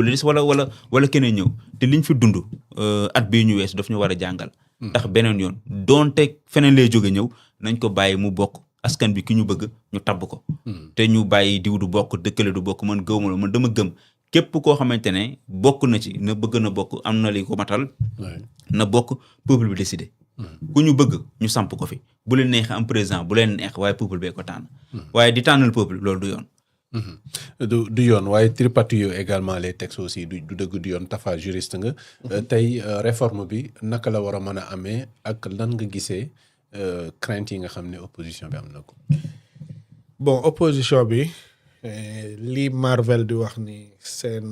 police wala keneen ñëw te liñ fi dund at bii ñu weesu daf ñu war a jàngal. ndax beneen yoon doonte feneen lay jóge ñëw nañ ko bàyyi mu bokk askan bi ki ñu bëgg ñu tabb ko. te ñu bàyyi diw du bokk dëkkale du bokk man gëwuma la man dama gëm képp koo xamante ne bokk na ci na bëgg na bokk am na li ko matal. na bokk peuple bi décidé. ku ñu bëgg ñu samp ko fi bu leen neexee am président bu leen neex waaye peuple bee ko tànn. waaye di tànnal peuple loolu du yoon. du yoon waaye tripatouiller également les textes aussi du dëgg du yoon Tafa juriste nga. tey réforme bi naka la war a mën a amee ak lan nga gisee crainte yi nga xam ne opposition bi am na ko. bon opposition bi li Marvel di wax ni seen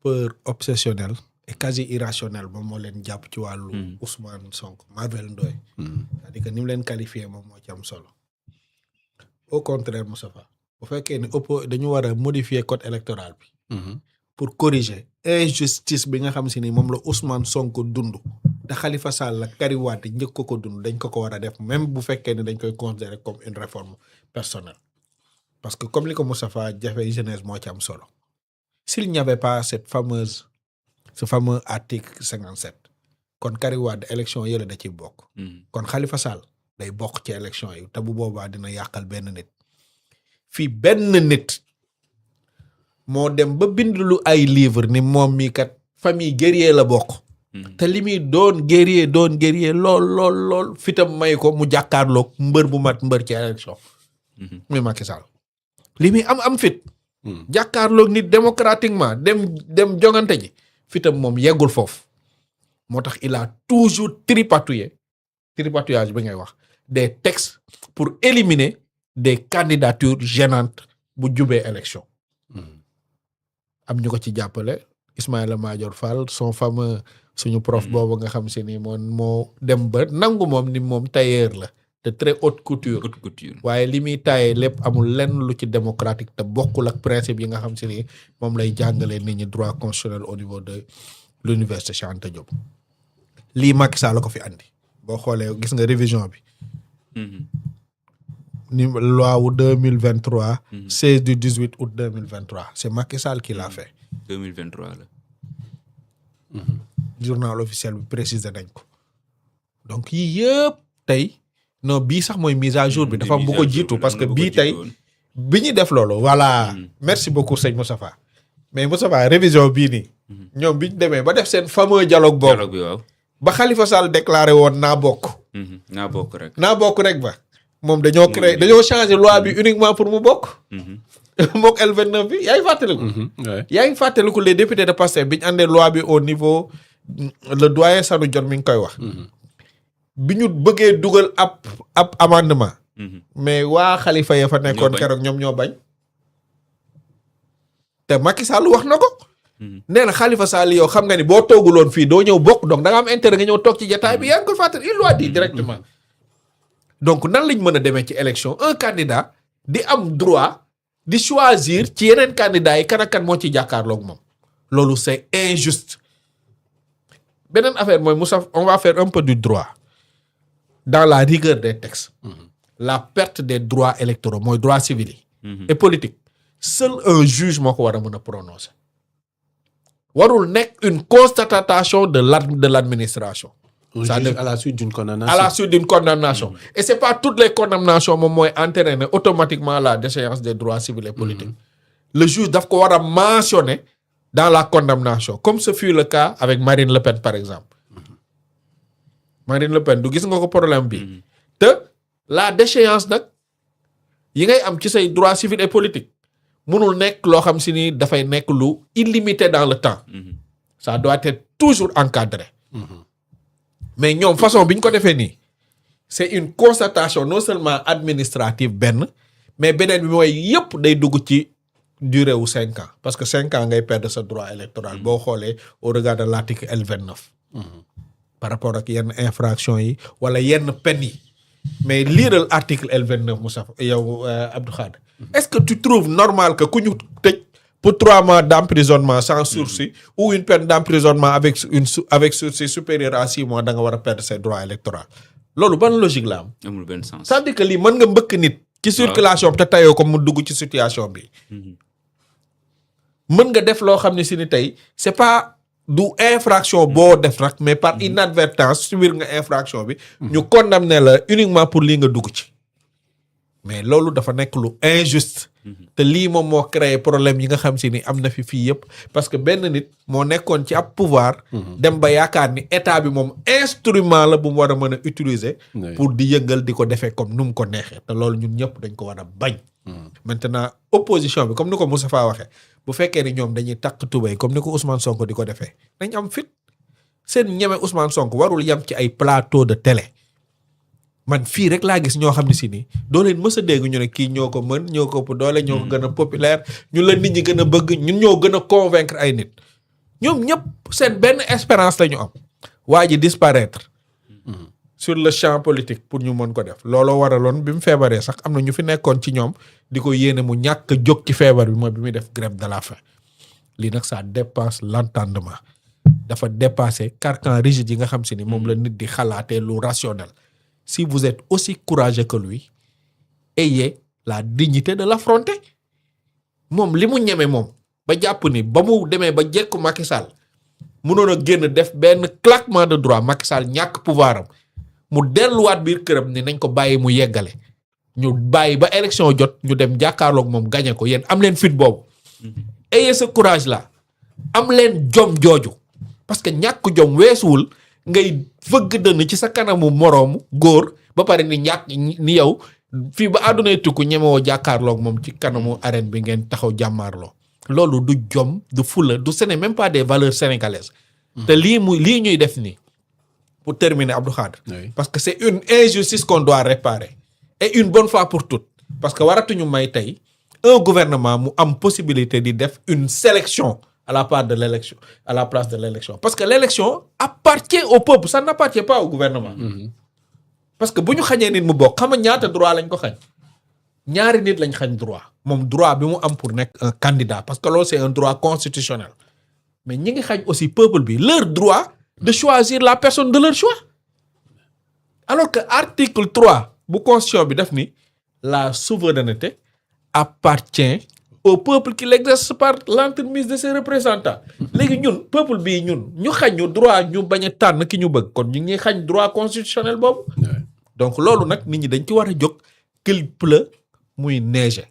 peur obsessionnelle et quasi irrationnelle moom moo leen jàpp ci wàllu Ousmane Sonko Marvel Ndoye c'est-à-dire que ni mu leen qualifié moom moo ci am solo au contraire Moustapha bu fekkee ni dañu war a modifier code électoral bi pour corriger injustice bi nga xam si ni moom la Ousmane Sonko dund te Khalifa Sall ak Karim Wade njëkk ko dund dañ ko war a def même bu fekkee ne dañ koy considérer comme une réforme personnelle parce que comme li ko Moustapha jafe jeunesse moo ci am solo s'il n'y avait pas ce fameux article 57 kon Karim Wade élection yële da ciy bokk kon Khalifa Sall day bokk ci élection yi te bu boobaa dina yàqal benn nit fii benn nit moo dem ba bind lu ay livre ni moom mii kat famille guerrier la bokk te li muy doon guerrier lool fitam may ko mu jàkkaarloog mbër bu mat mbër ci élection muy Macky Sall li muy am fit jàkkaarloog nit démocratiquement dem jongante ji fitam moom yeggul foofu moo tax il a toujours tripatouillage bi ngay wax des textes pour éliminer des candidatures gênantes bu jubee élection am ñu ko ci jàppale Ismaïla Madior Fall son fameux suñu prof boobu nga xam si ni moo dem ba nangu moom ni moom tailleur la de très haute couture waaye li muy taillé lépp amul lenn lu ci démocratique te bokkul ak principe yi nga xam si ni moom lay jàngalee nit ñi droit constitutionnel au niveau de l'université Cheikh Anta Diop lii Macky Sall la ko fi andi boo xoolee gis nga révision bi ni loi wu 2023 16 du 18 août 2023 c'est Macky Sall qui l'a fait 2023 la journal officiel bi précisé nañ ko donc yii yëpp tey non bii sax mooy mise à jour bi dafa bu ko jiitu parce que bii tey bi ñu def loolu voilà merci beaucoup sëñ Moustapha mais Moustapha révision bii nii ñoom bi ñu demee ba def seen fameux dialogue boobu ba Khalifa Sall déclaré woon naa bokk rek ba moom dañoo changer loi bi uniquement pour mu bokk mook L29 bi yaa ngi fàttaliku les députés de Pastef bi ñu àndee loi bi au niveau le doyen Sanu Dione mi ngi koy wax bi ñu bëggee dugal ab amendement mais waa Khalifa ya fa nekkoon keroog ñoom ñoo bañ te Macky Sall wax na ko nee na Khalifa Sall yow xam nga ni boo tooguloon fii doo ñëw bokk donc da nga am intérêt nga ñëw toog ci jataay bi yaa ngi koy fàttali il l'a dit directement donc nan lañ mën a demee ci élection un candidat di am droit di choisir ci yeneen candidats yi kan ak kan moo ci jàkkaarloog moom loolu c'est injuste beneen affaire mooy Moussa on va faire un peu du droit dans la rigueur des textes la perte des droits électoraux mooy droits civils yi et politiques seul un juge moo ko war a mën a prononcer warul nekk une constatation de l'administration à la suite d'une condamnation. À la suite d'une condamnation. Et c'est pas toutes les condamnations moom mooy entraîner automatiquement la déchéance des droits civils et politiques. Le juge daf ko war a mentionner dans la condamnation comme ce fut le cas avec Marine Le Pen par exemple. Marine Le Pen du gis nga ko problème bi. te la déchéance nag yi ngay am ci say droits civils et politiques mënul nekk loo xam si ni dafay nekk lu illimité dans le temps. Ça doit être toujours encadré. mais ñoom façon bi ñu ko defee nii c'est une constatation non seulement administrative benn mais beneen bi mooy yëpp day dugg ci durée wu 5 ans parce que 5 ans ngay perdre sa droit électoral boo xoolee au regard de l'article L29 par rapport ak yenn infraction yi wala yenn peine yi mais liiral article L29 Moussa yow Abdou Khadre est-ce que tu trouves normal que ku ñu tëj pour 3 mois d'emprisonnement sans sursis ou une peine d'emprisonnement avec sursis supérieur à 6 mois da nga war a perdre ses droits électoraux loolu ban logique la am. amul benn sens. c'est-à-dire que lii mën nga mbëkk nit. ci circulation bi te tayoo ko mu dugg ci situation bi. mën nga def loo xam ne si ni tey c'est pas du infraction boo def rek mais par inadvertance subir nga infraction bi ñu condamné la uniquement pour lii nga dugg ci mais loolu dafa nekk lu injuste te lii moom moo créé problème yi nga xam si ni am na fii yëpp parce que benn nit moo nekkoon ci ab pouvoir dem ba yaakaar ni état bi moom instrument la bu mu war a mën a utiliser pour di yëngal di ko defee comme nu mu ko neexee te loolu ñun ñëpp dañ ko war a bañ maintenant opposition bi comme ni ko Moustapha waxee bu fekkee ni ñoom dañuy takk tubéy comme ni ko Ousmane Sonko di ko defee dañ am fit seen ñeme Ousmane Sonko warul yem ci ay plateau de télé man fii rek laa gis ñoo xam ne si nii doo leen mës a dégg ñu ne kii ñoo ko mën ñoo ko ëpp doole ñoo ko gën a populaire ñu la nit ñi gën a bëgg ñun ñoo gën a convaincre ay nit ñoom ñëpp seen benn espérance la ñu am waa ji disparaître sur le champ politique pour ñu mën ko def looloo waraloon bi mu feebaree sax am na ñu fi nekkoon ci ñoom di ko yéene mu ñàkk a jóg ci feebar bi mooy bi muy def grève de la faim lii nag ça dépasse l'entendement dafa dépasser carcan rigide yi nga xam si ni moom la nit di xalaatee lu rationnel si vous êtes aussi courageux que lui ayez la dignité de l'affronter moom li mu ñeme moom ba jàpp ni ba mu demee ba jekku Macky Sall mënoon a génn def benn claquement de doigts Macky Sall ñàkk pouvoir am mu delluwaat biir këram ni nañ ko bàyyi mu yeggale ñu bàyyi ba élection jot ñu dem jàkkaarloog moom gagné ko yéen am leen fit boobu ayez ce courage là am leen jom jooju parce que ñàkk jom weesuwul ngay fëgg dënn ci sa kanamu moroomu góor ba pare ni ñàkk ni yow fii ba àddunay tukku ñemewoo jàkkaarloog moom ci kanamu arène bi ngeen taxaw jàmmaarloo loolu du jom du fula du ce n'est même pas des valeurs sénégalaises te lii ñuy def nii pour terminer Abdou Khadre parce que c'est une injustice qu'on doit réparer et une bonne fois pour toutes parce que waratuñu may tey un gouvernement mu am possibilité di def une sélection à la part de l'élection à la place de l'élection parce que l'élection appartient au peuple ça n'appartient pas au gouvernement parce que bu ñu xañee nit mu bokk xam nga ñaata droit lañ ko xañ ñaari nit lañ xañ droit moom droit bi mu am pour nekk un candidat parce que loolu c'est un droit constitutionnel mais ñi ngi xañ aussi peuple bi leur droit de choisir la personne de leur choix alors que article 3 bu constitution bi def ni la souveraineté appartient au peuple qui l'exerce par l'entremise de ses représentants léegi ñun peuple bii ñun ñu xañ ñu droit ñu bañ a tànn ki ñu bëgg kon ñu ngi xañ droit constitutionnel boobu donc loolu nag nit ñi dañ ci war a jóg qu'il pleut muy neiger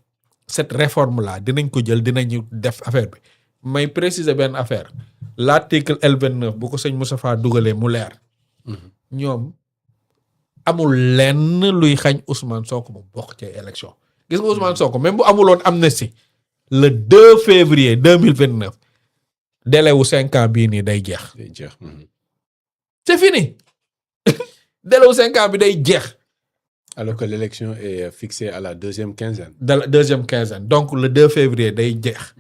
cette réforme là dinañ ko jël dinañu def affaire bi may préciser benn affaire l'article L29 bu ko sëñ Moustapha dugalee mu leer ñoom amul lenn luy xañ Ousmane Sonko mu bokk ci élection gis nga Ousmane Sonko même bu amuloon amnistie le 2 février 2029 délai wu 5 ans bii nii day jeex. C'est fini délai wu 5 ans bi day jeex. Alors que l'élection est fixée à la deuxième quinzaine. de la deuxième quinzaine donc le 2 février day jeex.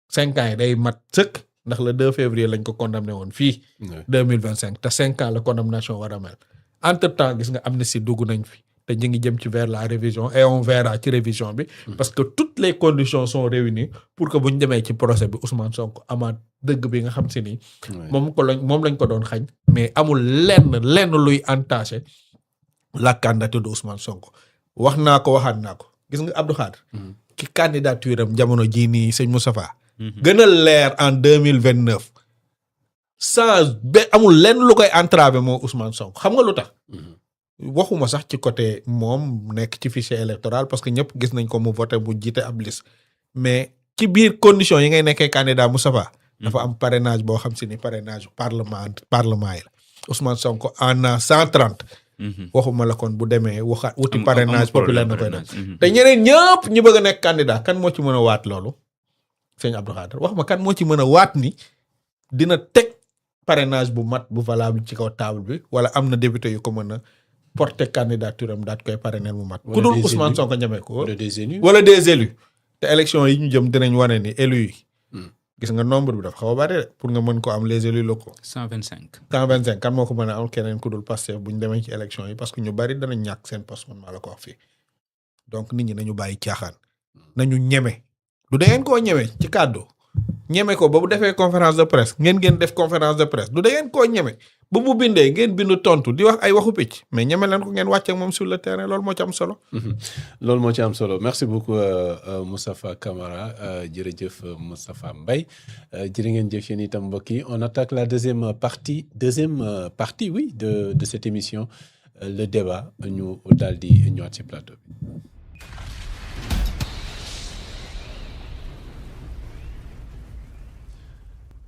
5 ans yi day mat sëkk ndax le 2 février lañ ko condamné woon fii. 2025 te 5 ans la condamnation war a mel. entre temps gis nga amnistie dugg nañ fi. te ñu ngi jëm ci vers la révision et on verra ci révision bi parce que toutes les conditions sont réunies pour que bu ñu demee ci procès bi Ousmane Sonko amaat dëgg bi nga xam si ni moom lañ ko doon xañ mais amul lenn luy entacher la candidature de Ousmane Sonko wax naa ko waxaat naa ko gis nga Abdou Khadre ki candidature am jamono jii nii sëñ Moustapha gën a leer en 2029 sans amul lenn lu koy entraver moo Ousmane Sonko xam nga lu tax waxuma sax ci côté moom nekk ci fichier électoral parce que ñëpp gis nañ ko mu voté mu jiite ab liste mais ci biir condition yi ngay nekkee candidat Moustapha dafa am parrainage boo xam si ni parrainage parlement yi la Ousmane Sonko en a 130 waxuma la kon bu demee wuti parrainage populaire na koy def te ñeneen ñëpp ñu bëgg a nekk candidat kan moo ci mën a waat loolu sëñ Abdou Khadre wax ma kan moo ci mën a waat ni dina teg parrainage bu mat bu valable ci kaw table bi wala am na député yu ko mën a porter candidature am daat koy parrainer mu mat ku dul Ousmane Sonko ñamee ko wala des élus te élection yi ñu jëm dinañ wane ni élus yi gis nga nombre bi dafa xaw a bari pour nga mën ko am les élus locaux 125 kan moo ko mën a am keneen ku dul Pastef bu ñu demee ci élection yi parce que ñu bari danañ ñàkk seen poste man maa la ko wax fii donc nit ñi nañu bàyyi caaxaan nañu ñeme du da ngeen koo ñeme ci kàddu ñeme ko ba bu defee conférence de presse ngeen def conférence de presse du da ngeen koo ñeme ba bu bindee ngeen bindu tontu di wax ay waxu picc mais ñeme leen ko ngeen wàcce ak moom sur le terrain loolu moo ci am solo. loolu moo ci am solo merci beaucoup Moustapha Camara jërëjëf Moustapha Mbaye jërë ngeen jëf yéen itam mbokk yi on attaque la deuxième partie oui de cette émission le débat ñu daal di ñëwaat ci plateau bi.